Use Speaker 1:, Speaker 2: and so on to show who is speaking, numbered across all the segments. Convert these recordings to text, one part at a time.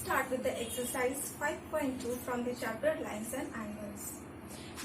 Speaker 1: start with the exercise 5.2 from the chapter Lines and Angles.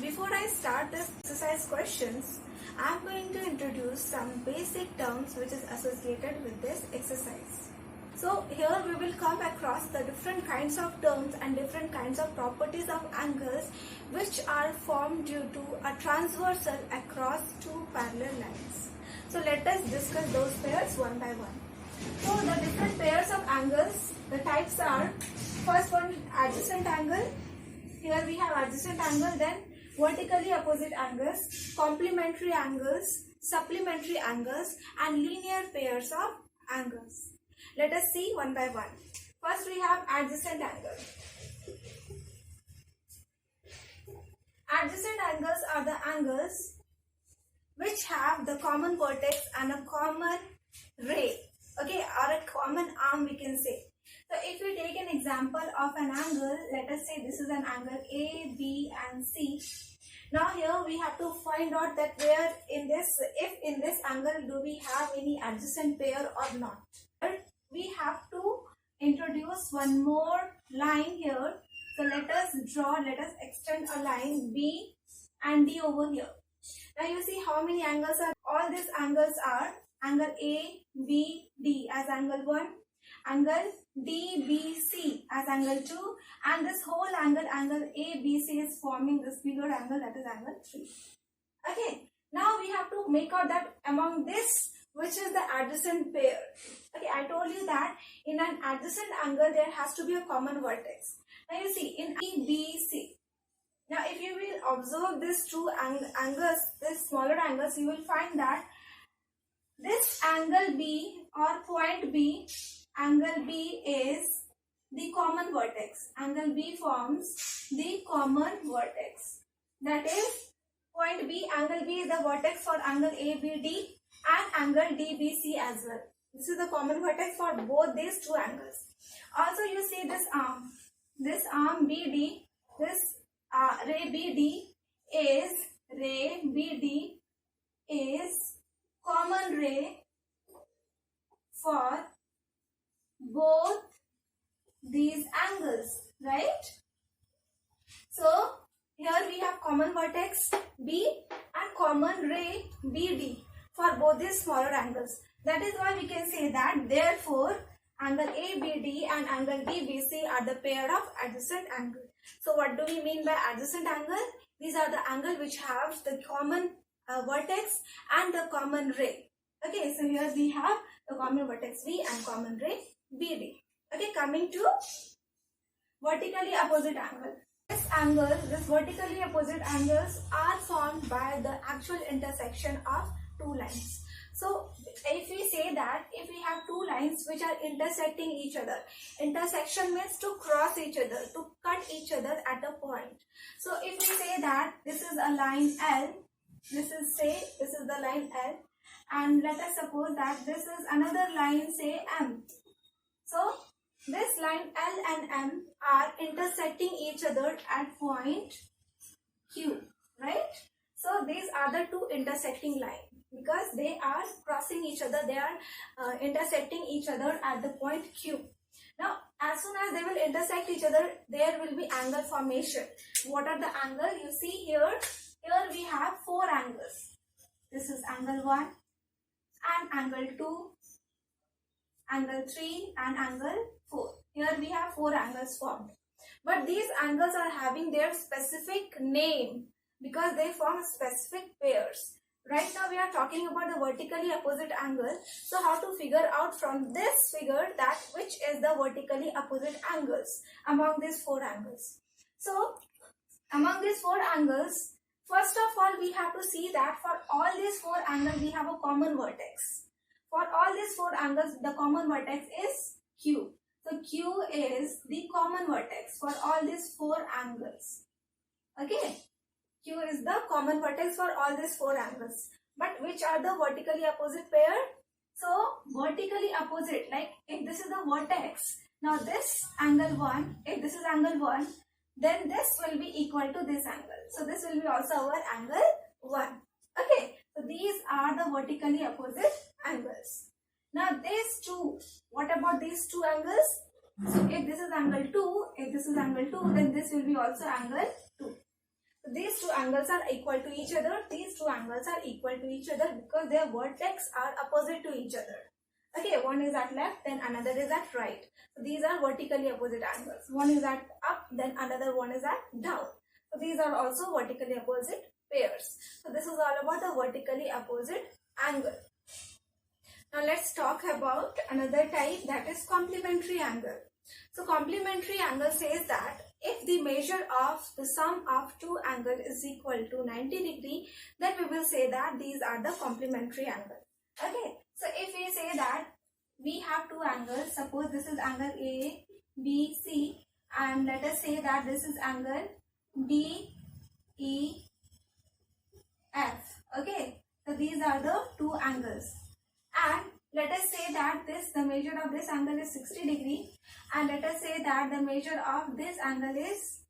Speaker 1: Before I start this exercise questions, I am going to introduce some basic terms which is associated with this exercise. So here we will come across the different kinds of terms and different kinds of properties of angles which are formed due to a transversal across two parallel lines. So let us discuss those pairs one by one. So the different pairs of angles, the types are, first one adjacent angle. Here we have adjacent angle, then vertically opposite angles, complementary angles, supplementary angles and linear pairs of angles. Let us see one by one. First we have adjacent angle. Adjacent angles are the angles which have the common vertex and a common ray, okay, or a common arm we can say. So if we take an example of an angle, let us say this is an angle A, B and C. Now here we have to find out that where in this, if in this angle do we have any adjacent pair or not. We have to introduce one more line here. So let us extend a line B and D over here. Now you see how many angles are, all these angles are angle A, B, D as angle 1, angle D, B, C as angle 2 and this whole angle A, B, C is forming this bigger angle, that is angle 3. Okay, now we have to make out that among this which is the adjacent pair. Okay, I told you that in an adjacent angle there has to be a common vertex. Now you see in E, B, C. Now if you will observe these two angles, these smaller angles, you will find that this angle B or point B, angle B is the common vertex. Angle B forms the common vertex. That is point B, angle B is the vertex for angle ABD and angle DBC as well. This is the common vertex for both these two angles. Also you see this arm BD, this ray BD is common ray for both these angles, right? So here we have common vertex B and common ray BD for both these smaller angles. That is why we can say that therefore angle ABD and angle DBC are the pair of adjacent angle. So what do we mean by adjacent angle? These are the angle which have the common vertex and the common ray. Okay, so here we have the common vertex V and common ray BD. Okay, coming to vertically opposite angle. This vertically opposite angles are formed by the actual intersection of two lines. So if we say that if we have two lines which are intersecting each other, intersection means to cross each other, to cut each other at a point. So if we say that this is a line L, this is the line L, and let us suppose that this is another line, say M. So this line L and M are intersecting each other at point Q, right? So these are the two intersecting lines because they are crossing each other, they are intersecting each other at the point Q. Now as soon as they will intersect each other, there will be angle formation. What are the angles? You see here we have four angles. This is angle 1 and angle 2, angle 3 and angle 4. Here we have four angles formed. But these angles are having their specific name because they form specific pairs. Right now we are talking about the vertically opposite angle. So how to figure out from this figure that which is the vertically opposite angles among these four angles. So among these four angles, first of all we have to see that for all these four angles we have a common vertex. For all these four angles the common vertex is Q. So Q is the common vertex for all these four angles. Okay. Q is the common vertex for all these four angles. But which are the vertically opposite pair? So vertically opposite, like if this is the vertex, now this angle 1, if this is angle 1, then this will be equal to this angle. So this will be also our angle 1. Okay, so these are the vertically opposite angles. Now these two, what about these two angles? So if this is angle 2, then this will be also angle 2. So these two angles are equal to each other. These two angles are equal to each other because their vertex are opposite to each other. Okay, one is at left, then another is at right. So these are vertically opposite angles. One is at up, then another one is at down. So these are also vertically opposite pairs. So this is all about the vertically opposite angle. Now let's talk about another type, that is complementary angle. So complementary angle says that if the measure of the sum of two angles is equal to 90 degree, then we will say that these are the complementary angle. Okay, so if we say that we have two angles, suppose this is angle A, B, C, and let us say that this is angle D, E, F. Okay, so these are the two angles, and let us say that the measure of this angle is 60 degree, and let us say that the measure of this angle is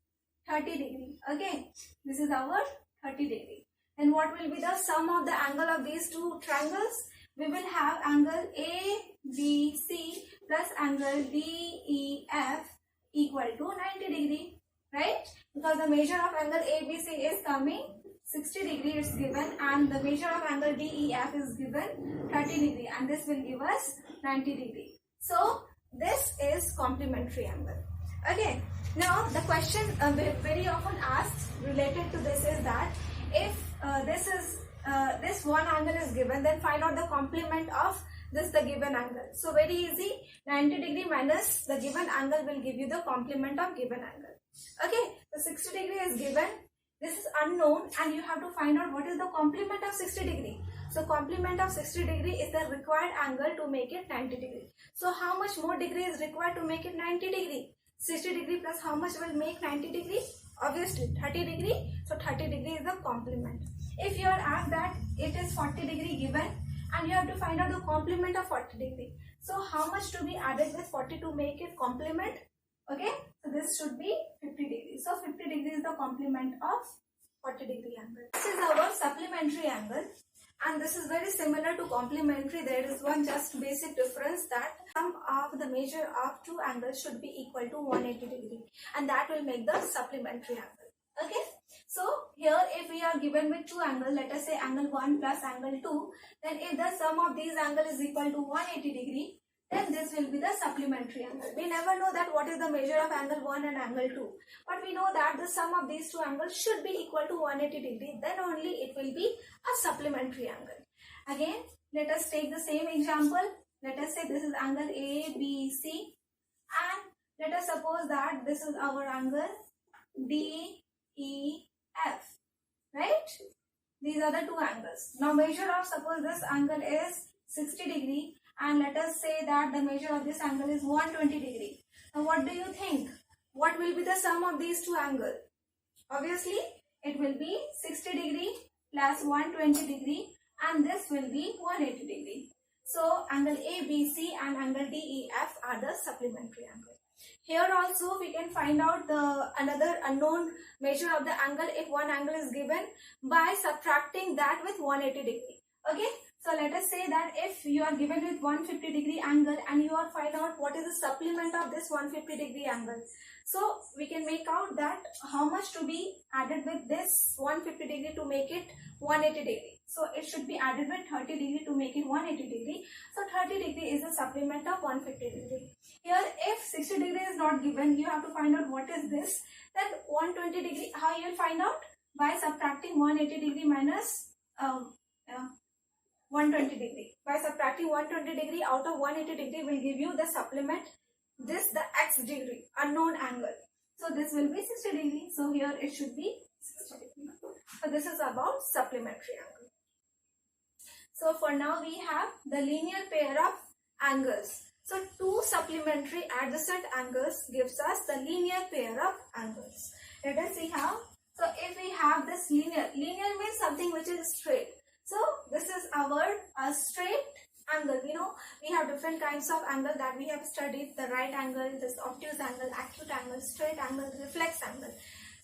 Speaker 1: 30 degree. Okay, this is our 30 degree. Then what will be the sum of the angle of these two triangles? We will have angle ABC plus angle DEF equal to 90 degree, right? Because the measure of angle ABC is coming 60 degree is given, and the measure of angle DEF is given 30 degree, and this will give us 90 degree. So this is complementary angle. Okay, now the question very often asked related to this is that if this one angle is given, then find out the complement of the given angle. So very easy, 90 degree minus the given angle will give you the complement of given angle. Okay, so 60 degree is given. This is unknown, and you have to find out what is the complement of 60 degree. So complement of 60 degree is the required angle to make it 90 degree. So how much more degree is required to make it 90 degree? 60 degree plus how much will make 90 degree? Obviously 30 degree. So 30 degree is the complement. If you are asked that it is 40 degree given, and you have to find out the complement of 40 degree. So how much to be added with 40 to make it complement? Okay, so this should be 50 degree. So 50 degree is the complement of 40 degree angle. This is our supplementary angle, and this is very similar to complementary. There is one just basic difference, that sum of the measure of two angles should be equal to 180 degree, and that will make the supplementary angle. Okay, so here if we are given with two angles, let us say angle 1 plus angle 2, then if the sum of these angles is equal to 180 degree, then this will be the supplementary angle. We never know that what is the measure of angle 1 and angle 2, but we know that the sum of these two angles should be equal to 180 degree, then only it will be a supplementary angle. Again, let us take the same example. Let us say this is angle ABC, and let us suppose that this is our angle DEF, right? These are the two angles. Now measure of, suppose this angle is 60 degree, and let us say that the measure of this angle is 120 degree. Now what do you think? What will be the sum of these two angles? Obviously it will be 60 degree plus 120 degree, and this will be 180 degree. So angle ABC and angle DEF are the supplementary angle. Here also we can find out the another unknown measure of the angle if one angle is given by subtracting that with 180 degree. Okay, so let us say that if you are given with 150 degree angle, and you are find out what is the supplement of this 150 degree angle. So we can make out that how much to be added with this 150 degree to make it 180 degree. So it should be added with 30 degree to make it 180 degree. So 30 degree is the supplement of 150 degree. Here if 60 degree is not given, you have to find out what is this. Then 120 degree, how you will find out? By subtracting 180 degree minus 120 degree. By subtracting 120 degree out of 180 degree will give you the supplement, this the x degree, unknown angle. So this will be 60 degree. So here it should be 60 degree. So this is about supplementary angle. So for now we have the linear pair of angles. So two supplementary adjacent angles gives us the linear pair of angles. Let us see how. So if we have this linear means something which is straight. So this is our straight angle. You know, we have different kinds of angle that we have studied: the right angle, this obtuse angle, acute angle, straight angle, reflex angle.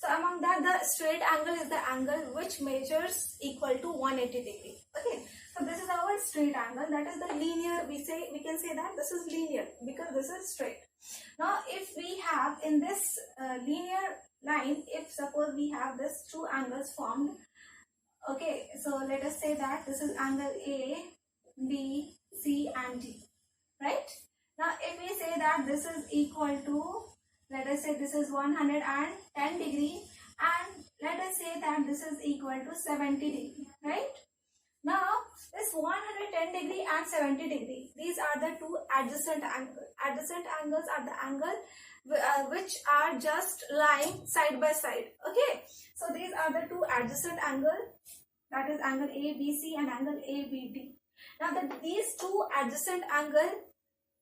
Speaker 1: So among that, the straight angle is the angle which measures equal to 180 degree. Okay, so this is our straight angle. That is the linear. We can say that this is linear because this is straight. Now if we have in this linear line, if suppose we have this two angles formed, okay, so let us say that this is angle A, B, C and D, right? Now if we say that this is equal to, let us say this is 110 degree and let us say that this is equal to 70 degree, right? Now this 110 degree and 70 degree, these are the two adjacent angles. Adjacent angles are the angle which are just lying side by side. Okay, so these are the two adjacent angles, that is angle ABC and angle ABD. Now these two adjacent angles,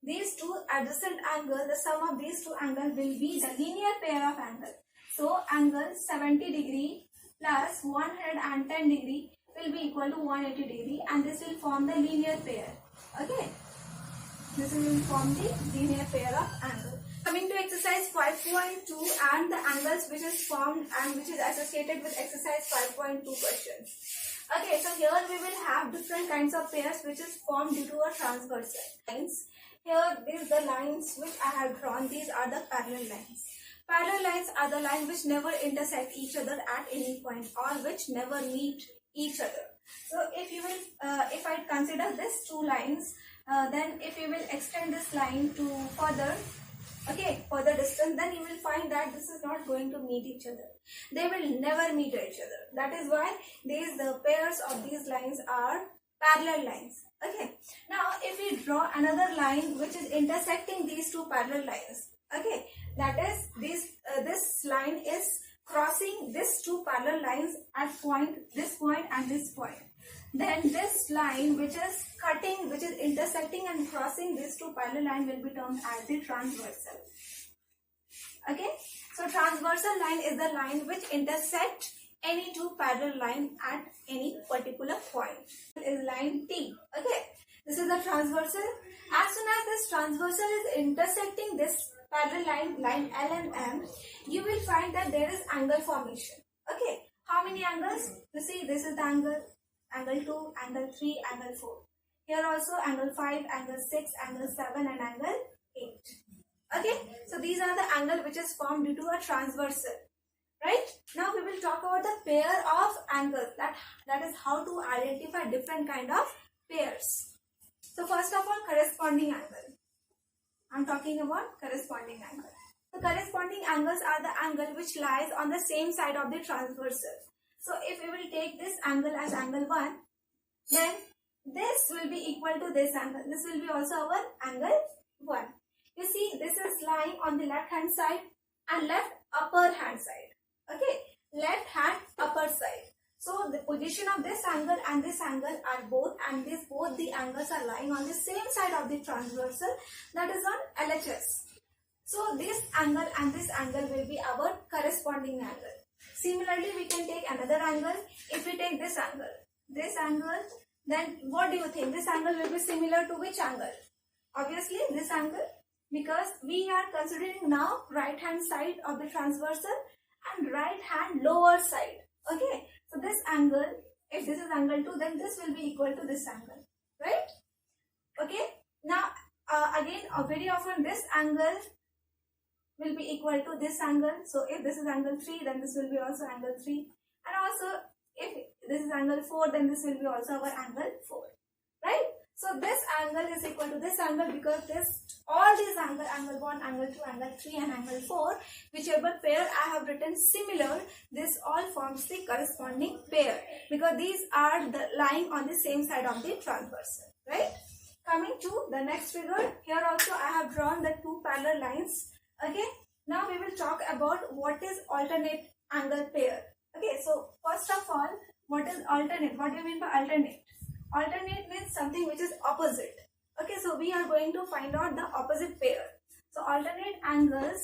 Speaker 1: the sum of these two angles will be the linear pair of angles. So angle 70 degree plus 110 degree will be equal to 180 degree, and this will form the linear pair. Okay, this will form the linear pair of angles. Coming to exercise 5.2 and the angles which is formed and which is associated with exercise 5.2 questions. Okay, so here we will have different kinds of pairs which is formed due to a transversal lines. Here these the lines which I have drawn. These are the parallel lines. Parallel lines are the lines which never intersect each other at any point or which never meet each other. So if you will, if I consider these two lines, then if you will extend this line to further distance, then you will find that this is not going to meet each other. They will never meet each other. That is why the pairs of these lines are parallel lines. Okay. Now if we draw another line which is intersecting these two parallel lines, okay, that is this line is crossing these two parallel lines at this point and this point. Then this line which is cutting, which is intersecting and crossing these two parallel lines will be termed as the transversal. Okay, so transversal line is the line which intersect any two parallel line at any particular point. Is line T. Okay, this is the transversal. As soon as this transversal is intersecting this parallel line L and M, you will find that there is angle formation. Okay, how many angles? You see, this is the angle 2, angle 3, angle 4. Here also angle 5, angle 6, angle 7 and angle 8. Okay, so these are the angle which is formed due to a transversal. Right? Now we will talk about the pair of angles. That is how to identify different kind of pairs. So first of all, corresponding angle. I am talking about corresponding angle. The corresponding angles are the angle which lies on the same side of the transversal. So if we will take this angle as angle 1, then this will be equal to this angle. This will be also our angle 1. You see, this is lying on the left hand side and left upper hand side. Okay, left hand upper side. So the position of this angle and this angle are both, and both the angles are lying on the same side of the transversal, that is on LHS. So this angle and this angle will be our corresponding angle. Similarly, we can take another angle. If we take this angle, then what do you think? This angle will be similar to which angle? Obviously this angle, because we are considering now right hand side of the transversal and right hand lower side. Okay, so this angle, if this is angle 2, then this will be equal to this angle, right? Okay, now again very often this angle will be equal to this angle. So if this is angle 3, then this will be also angle 3, and also if this is angle 4, then this will be also our angle 4, right? So this angle is equal to this angle because all these angle 1, angle 2, angle 3 and angle 4, whichever pair I have written similar, this all forms the corresponding pair because these are lying on the same side of the transversal, right? Coming to the next figure, here also I have drawn the two parallel lines. Okay, now we will talk about what is alternate angle pair. Okay, so first of all, what is alternate? What do you mean by alternate? Alternate means something which is opposite. Okay, so we are going to find out the opposite pair. So alternate angles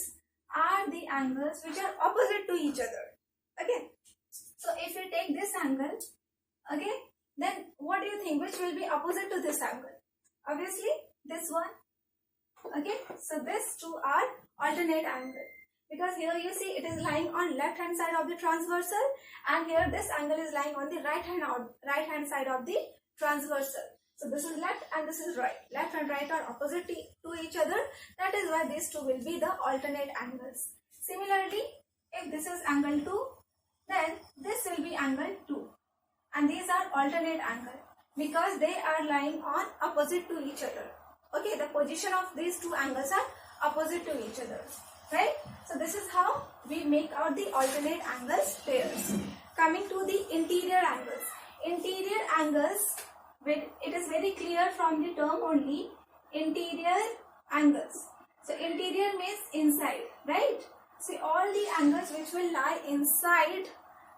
Speaker 1: are the angles which are opposite to each other. Okay, so if you take this angle, okay, then what do you think? Which will be opposite to this angle? Obviously this one. Okay, so these two are alternate angle because here you see it is lying on left hand side of the transversal, and here this angle is lying on the right hand side of the transversal. So this is left and and this is right. Left and right are opposite to each other. That is why these two will be the alternate angles. Similarly, if this is angle 2, then this will be angle 2. And these are alternate angle because they are lying on opposite to each other. Okay, the position of these two angles are opposite to each other. Right? So this is how we make out the alternate angles pairs. Coming to the interior angles. Interior angles, it is very clear from the term only, interior angles. So interior means inside, right? See, all the angles which will lie inside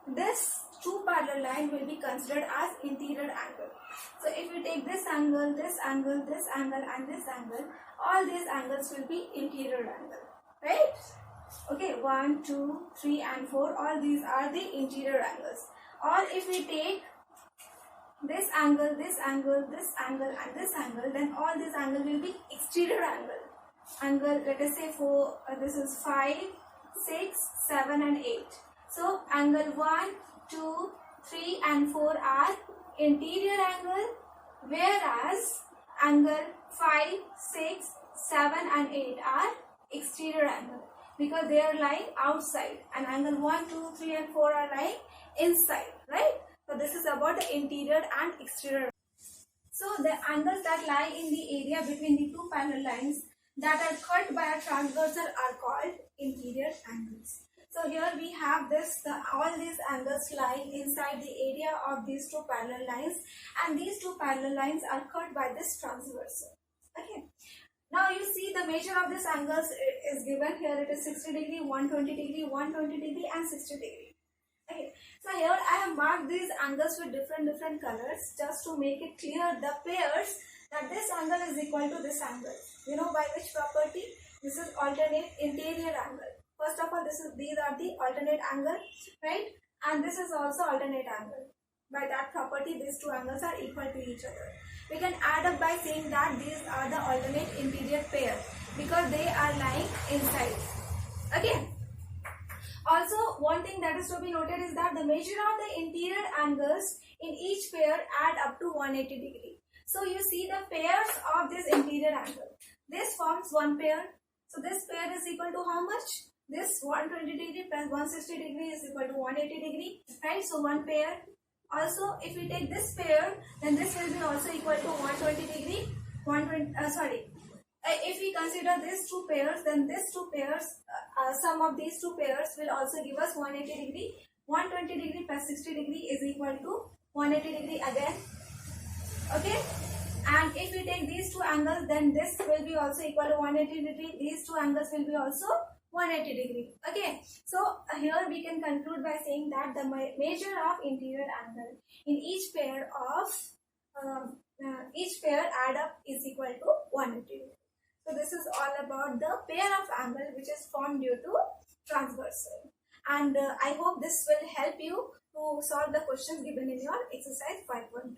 Speaker 1: this two parallel line will be considered as interior angle. So if we take this angle, this angle, this angle and this angle, all these angles will be interior angle, right? Okay, 1, 2, 3 and 4, all these are the interior angles. Or if we take this angle, this angle, this angle and this angle, then all these angle will be exterior angle. Angle, let us say this is 5, 6, 7 and 8. So angle 1, 2, 3 and 4 are interior angle, whereas angle 5, 6, 7 and 8 are exterior angle because they are lying outside, and angle 1, 2, 3 and 4 are lying inside, right? So this is about the interior and exterior. So the angles that lie in the area between the two parallel lines that are cut by a transversal are called interior angles. So here we have all these angles lying inside the area of these two parallel lines, and these two parallel lines are cut by this transversal. Okay. Now you see the measure of these angles is given here. It is 60 degree, 120 degree, 120 degree and 60 degree. Okay. So here I have marked these angles with different colors just to make it clear the pairs that this angle is equal to this angle. You know by which property? This is alternate interior angle. First of all, these are the alternate angle, right? And this is also alternate angle. By that property, these two angles are equal to each other. We can add up by saying that these are the alternate interior pair because they are lying inside. Okay. Also, one thing that is to be noted is that the measure of the interior angles in each pair add up to 180 degree. So you see the pairs of this interior angle. This forms one pair. So this pair is equal to how much? This 120 degree plus 160 degree is equal to 180 degree, right? So one pair. Also, if we take this pair, then this will be also equal to 120 degree. If we consider these two pairs, then these two pairs, sum of these two pairs will also give us 180 degree. 120 degree plus 60 degree is equal to 180 degree again. Okay. And if we take these two angles, then this will be also equal to 180 degree. These two angles will be also 180 degree. Okay. So here we can conclude by saying that the measure of interior angle in each pair add up is equal to 180 degree. So this is all about the pair of angle which is formed due to transversal. And I hope this will help you to solve the questions given in your exercise 5.2.